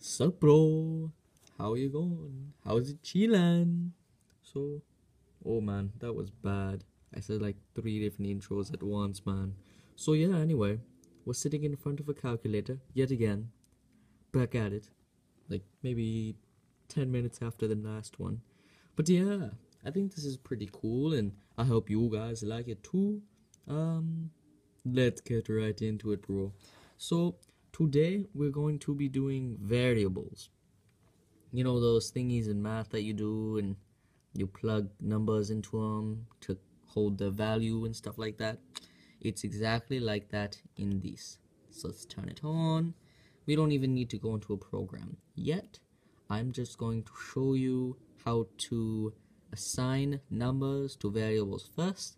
Sup, bro? How you going? How's it chillin'? So, oh man, that was bad. I said like 3 different intros at once, man. So yeah, anyway, we're sitting in front of a calculator yet again, back at it, like maybe 10 minutes after the last one. But yeah, I think this is pretty cool, and I hope you guys like it too. Um, let's get right into it, bro. So today we're going to be doing variables. You know those thingies in math that you do, and you plug numbers into them to hold the value and stuff like that. It's exactly like that in these. So let's turn it on. We don't even need to go into a program yet. I'm just going to show you how to assign numbers to variables first,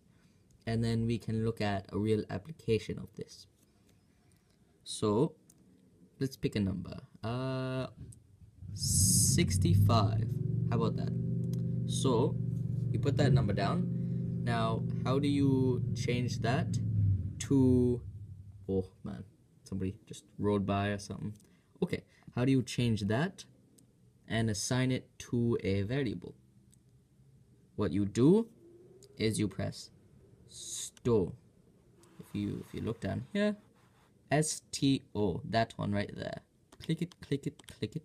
and then we can look at a real application of this. So let's pick a number. 65. How about that? So you put that number down. Now, how do you change that to, oh man, somebody just rode by or something. Okay, how do you change that and assign it to a variable? What you do is you press STO. If you look down here, STO, that one right there. Click it, click it, click it.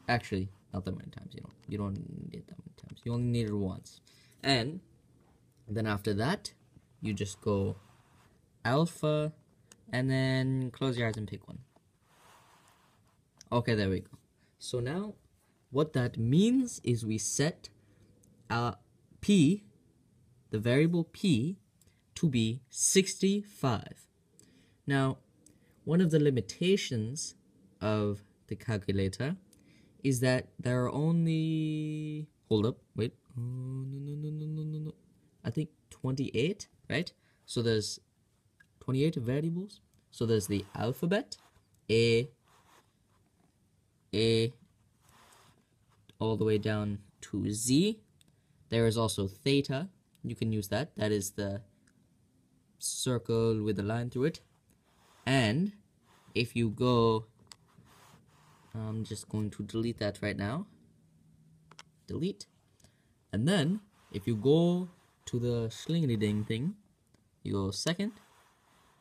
Actually, not that many times, you don't need it that many times. You only need it once. And then after that, you just go alpha, and then close your eyes and pick one. Okay, there we go. So now, what that means is we set p, the variable p, to be 65. Now, one of the limitations of the calculator is that there are only, hold up, wait, no, I think 28, right? So there's 28 variables. So there's the alphabet, A, all the way down to Z. There is also theta. You can use that. That is the circle with a line through it. And if you go, I'm just going to delete that right now. Delete. And then if you go to the slingity-ding thing, you go second,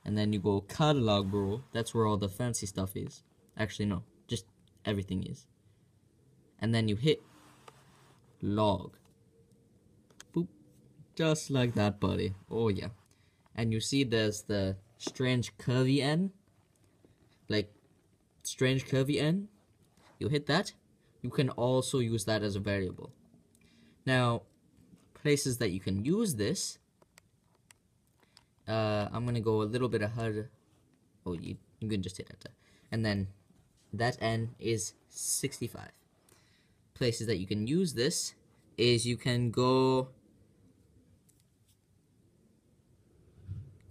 and then you go catalog, bro. That's where all the fancy stuff is. Actually, no, just everything is. And then you hit log. Boop. Just like that, buddy. Oh, yeah. And you see there's the strange curvy N. Like, strange curvy N. You hit that. You can also use that as a variable. Now, places that you can use this, I'm going to go a little bit ahead. Oh, you can just hit enter. And then that N is 65. Places that you can use this is you can go,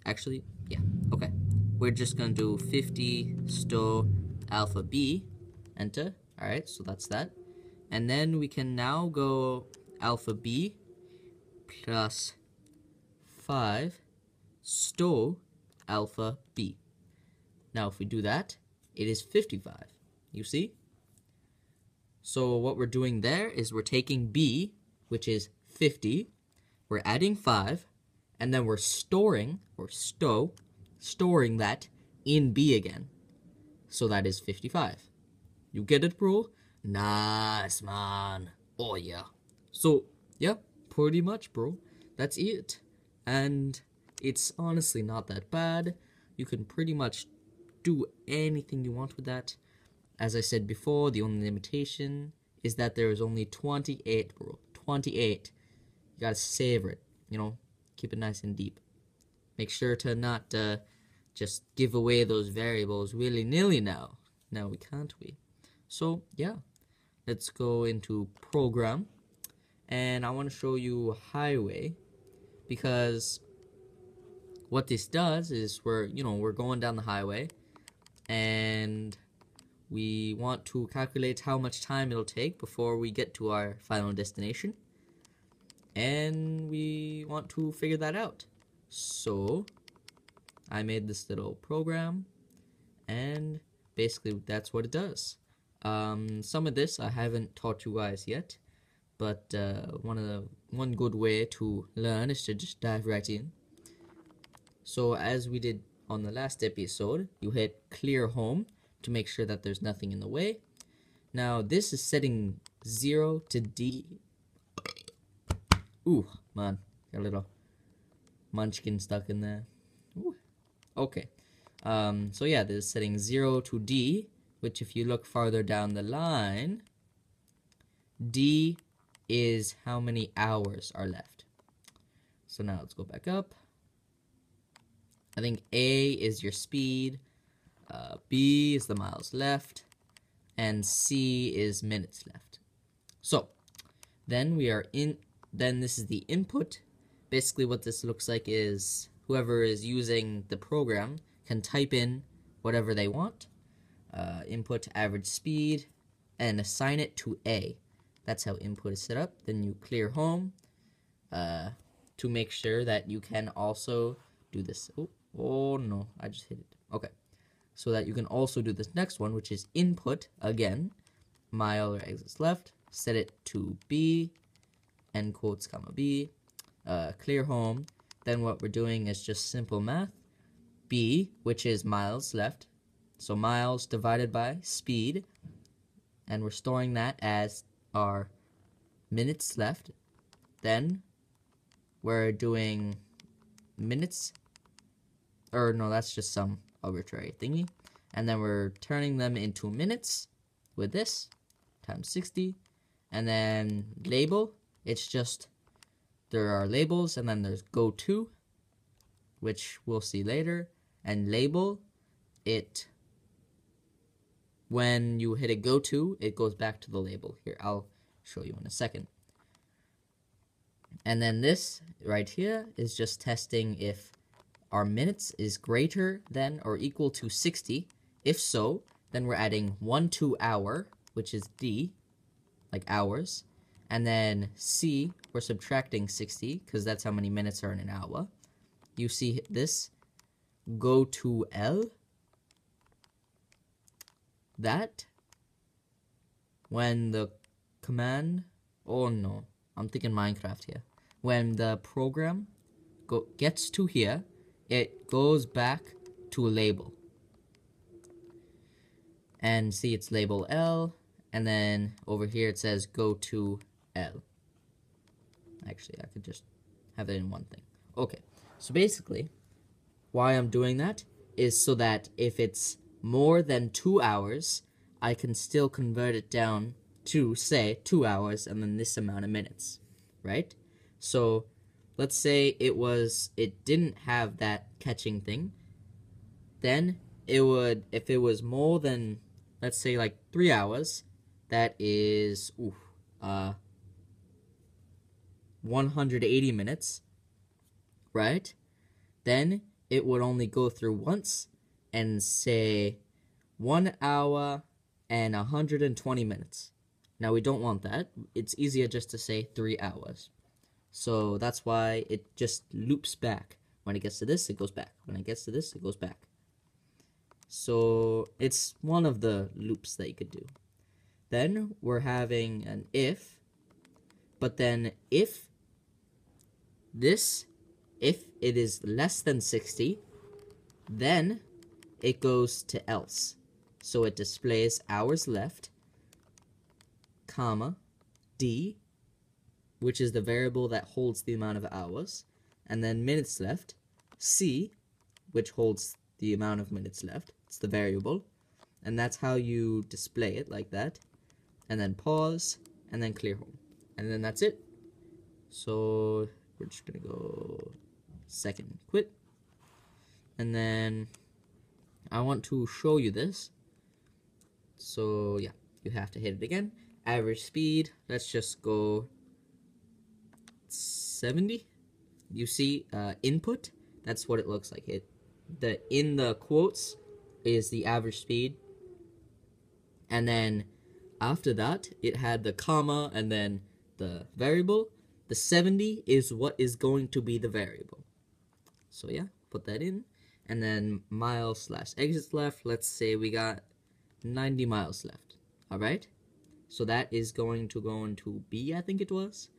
actually, yeah, okay. We're just going to do 50 sto alpha b, enter. All right, so that's that. And then we can now go alpha b plus 5 sto alpha b. Now, if we do that, it is 55. You see? So what we're doing there is we're taking b, which is 50, we're adding 5, and then we're storing, or storing that in b again. So that is 55. You get it, bro? Nice, man. Oh, yeah. So, yeah, pretty much, bro. That's it. And it's honestly not that bad. You can pretty much do anything you want with that. As I said before, the only limitation is that there is only 28, bro. 28. You gotta savor it, keep it nice and deep. Make sure to not just give away those variables willy-nilly now. Now we can't we? So, yeah. Let's go into program. And I want to show you highway, because what this does is we're going down the highway, and we want to calculate how much time it'll take before we get to our final destination. And we want to figure that out. So I made this little program, and basically that's what it does. Some of this I haven't taught you guys yet, but one good way to learn is to just dive right in. So as we did on the last episode, you hit clear home to make sure that there's nothing in the way. Now this is setting 0 to D. Ooh, man, got a little munchkin stuck in there. Ooh. Okay. So yeah, this is setting 0 to D, which if you look farther down the line, D is how many hours are left. So now let's go back up. I think A is your speed, B is the miles left, and C is minutes left. So then this is the input. Basically what this looks like is whoever is using the program can type in whatever they want, input average speed, and assign it to A. That's how input is set up. Then you clear home to make sure that you can also do this. Oh no, I just hit it. Okay, so that you can also do this next one, which is input again, mile or exits left, set it to B, end quotes comma B, clear home. Then what we're doing is just simple math. B, which is miles left, so miles divided by speed, and we're storing that as our minutes left. Then we're doing minutes, or no, that's just some arbitrary thingy, and then we're turning them into minutes with this times 60. And then label, it's just there are labels, and then there's go to, which we'll see later, and label it. When you hit a go to, it goes back to the label. Here, I'll show you in a second. And then this right here is just testing if our minutes is greater than or equal to 60. If so, then we're adding 1 to hour, which is D, like hours. And then C, we're subtracting 60, because that's how many minutes are in an hour. You see this, go to L. That, when the command, oh no, I'm thinking Minecraft here. When the program gets to here, it goes back to a label. And see, it's label L, and then over here it says go to L. Actually, I could just have it in one thing. Okay, so basically, why I'm doing that is so that if it's more than 2 hours, I can still convert it down to, say, 2 hours and then this amount of minutes, right? So let's say it didn't have that catching thing, then it would, if it was more than, let's say, like 3 hours, that is 180 minutes, right? Then it would only go through once and say 1 hour and 120 minutes. Now we don't want that. It's easier just to say 3 hours. So that's why it just loops back. When it gets to this, it goes back. When it gets to this, it goes back. So it's one of the loops that you could do. Then we're having an if, but then if it is less than 60, then it goes to else. So it displays hours left, comma, D, which is the variable that holds the amount of hours, and then minutes left, C, which holds the amount of minutes left. It's the variable, and that's how you display it, like that. And then pause, and then clear home. And then that's it. So we're just gonna go second quit. And then I want to show you this. So yeah, you have to hit it again. Average speed, let's just go 70. You see input, that's what it looks like. In the quotes is the average speed, and then after that it had the comma and then the variable. The 70 is what is going to be the variable. So yeah, put that in. And then mile/exits left, let's say we got 90 miles left. All right. So that is going to go into B, I think it was.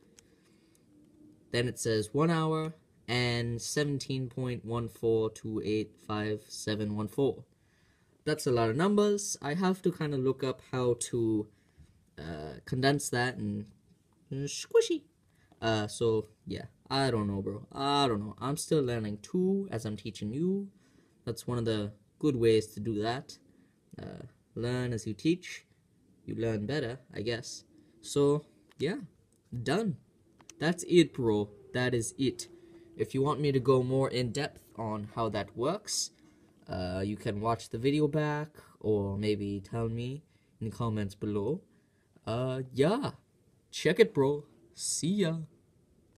Then it says 1 hour and 17.14285714. That's a lot of numbers. I have to kind of look up how to condense that and squishy. So yeah, I don't know, bro. I don't know. I'm still learning too as I'm teaching you. That's one of the good ways to do that. Learn as you teach. You learn better, I guess. So yeah, done. That's it, bro. That is it. If you want me to go more in depth on how that works, you can watch the video back or maybe tell me in the comments below. Yeah, check it, bro. See ya.